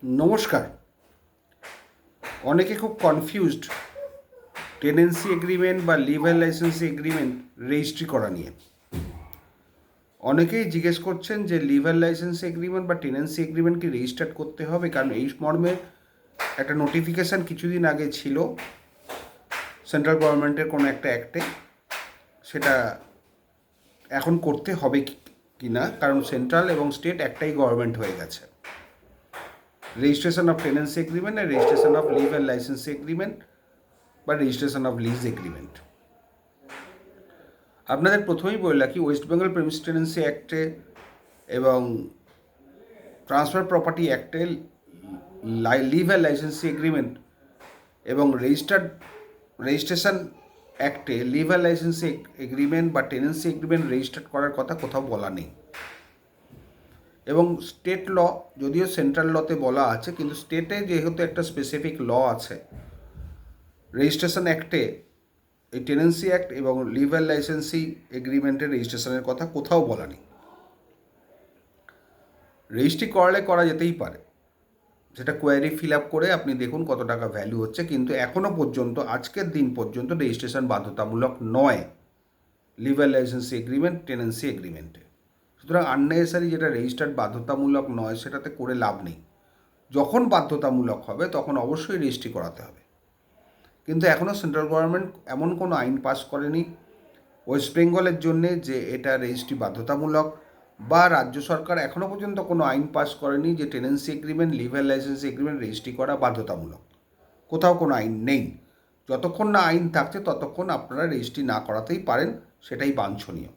নমস্কার। অনেকে খুব কনফিউজড টেনেন্সি এগ্রিমেন্ট বা লিভার লাইসেন্সি এগ্রিমেন্ট রেজিস্ট্রি করা নিয়ে। অনেকেই জিজ্ঞেস করছেন যে লিভার লাইসেন্সি এগ্রিমেন্ট বা টেনেন্সি এগ্রিমেন্ট কি রেজিস্টার্ড করতে হবে, কারণ এই মর্মে একটা নোটিফিকেশান কিছুদিন আগে ছিল সেন্ট্রাল গভর্নমেন্টের কোনো একটা অ্যাক্টে। সেটা এখন করতে হবে কি না, কারণ সেন্ট্রাল এবং স্টেট একটাই গভর্নমেন্ট হয়ে গেছে। রেজিস্ট্রেশন অফ টেনেন্সি এগ্রিমেন্ট আর রেজিস্ট্রেশন অফ লিভার লাইসেন্সি এগ্রিমেন্ট বা রেজিস্ট্রেশন অফ লিজ এগ্রিমেন্ট। আপনাদের প্রথমেই বলে রাখি, ওয়েস্ট বেঙ্গল প্রেমিস টেনেন্সি অ্যাক্টে এবং ট্রান্সফার প্রপার্টি অ্যাক্টে লিভার লাইসেন্সি এগ্রিমেন্ট এবং রেজিস্ট্রেশন অ্যাক্টে লিভার লাইসেন্সি এগ্রিমেন্ট বা টেনেন্সি এগ্রিমেন্ট রেজিস্টার্ড করার কথা কোথাও বলা নেই। এবং স্টেট ল, যদিও সেন্ট্রাল লতে বলা আছে, কিন্তু স্টেটে যেহেতু একটা স্পেসিফিক ল আছে, রেজিস্ট্রেশন অ্যাক্টে এই টেনেন্সি অ্যাক্ট এবং লিভার লাইসেন্সি এগ্রিমেন্টের রেজিস্ট্রেশনের কথা কোথাও বলা নেই। রেজিস্ট্রি করলে করা যেতেই পারে, সেটা কোয়ারি ফিল আপ করে আপনি দেখুন কত টাকা ভ্যালু হচ্ছে, কিন্তু এখনও পর্যন্ত আজকের দিন পর্যন্ত রেজিস্ট্রেশন বাধ্যতামূলক নয় লিভার লাইসেন্সি এগ্রিমেন্ট টেনেন্সি এগ্রিমেন্টে। সুতরাং আননেসেসারি যেটা রেজিস্টার্ড বাধ্যতামূলক নয় সেটাতে করে লাভ নেই। যখন বাধ্যতামূলক হবে তখন অবশ্যই রেজিস্ট্রি করাতে হবে। কিন্তু এখনও সেন্ট্রাল গভর্নমেন্ট এমন কোনো আইন পাস করেনি ওয়েস্ট বেঙ্গলের জন্যে যে এটা রেজিস্ট্রি বাধ্যতামূলক, বা রাজ্য সরকার এখনও পর্যন্ত কোনো আইন পাস করেনি যে tenancy agreement liver licence agreement registry করা বাধ্যতামূলক। কোথাও কোনো আইন নেই। যতক্ষণ না আইন থাকছে ততক্ষণ আপনারা রেজিস্ট্রি না করাতেই পারেন, সেটাই বাঞ্ছনীয়।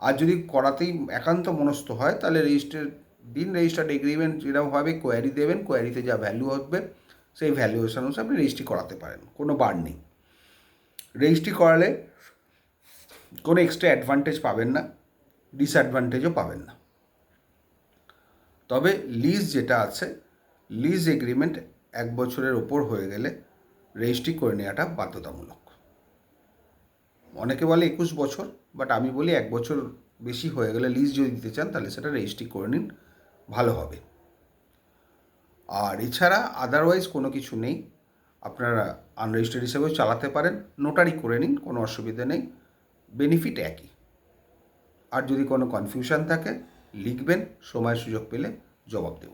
আর যদি করাতেই একান্ত মনস্থ হয় তাহলে রেজিস্টার্ড এগ্রিমেন্ট যেরকমভাবে কোয়ারি দেবেন, কোয়ারিতে যা ভ্যালু হবে সেই ভ্যালুয়েশন অনুসারে আপনি রেজিস্ট্রি করাতে পারেন, কোনো বার নেই। রেজিস্ট্রি করালে কোনো এক্সট্রা অ্যাডভান্টেজ পাবেন না, ডিসঅ্যাডভান্টেজও পাবেন না। তবে লিজ যেটা আছে, লিজ এগ্রিমেন্ট 1 বছরের ওপর হয়ে গেলে রেজিস্ট্রি করে নেওয়াটা বাধ্যতামূলক। অনেকে বলে 21 বছর, বাট আমি বলি 1 বছর বেশি হয়ে গেলে লিজ যদি দিতে চান তাহলে সেটা রেজিস্ট্রি করে নিন, ভালো হবে। আর এছাড়া আদারওয়াইজ কোনো কিছু নেই, আপনারা আনরেজিস্টার্ড হিসেবেও চালাতে পারেন, নোটারি করে নিন, কোনো অসুবিধা নেই, বেনিফিট একই। আর যদি কোনো কনফিউশন থাকে লিখবেন, সময় সুযোগ পেলে জবাব দেব।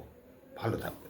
ভালো থাকবেন।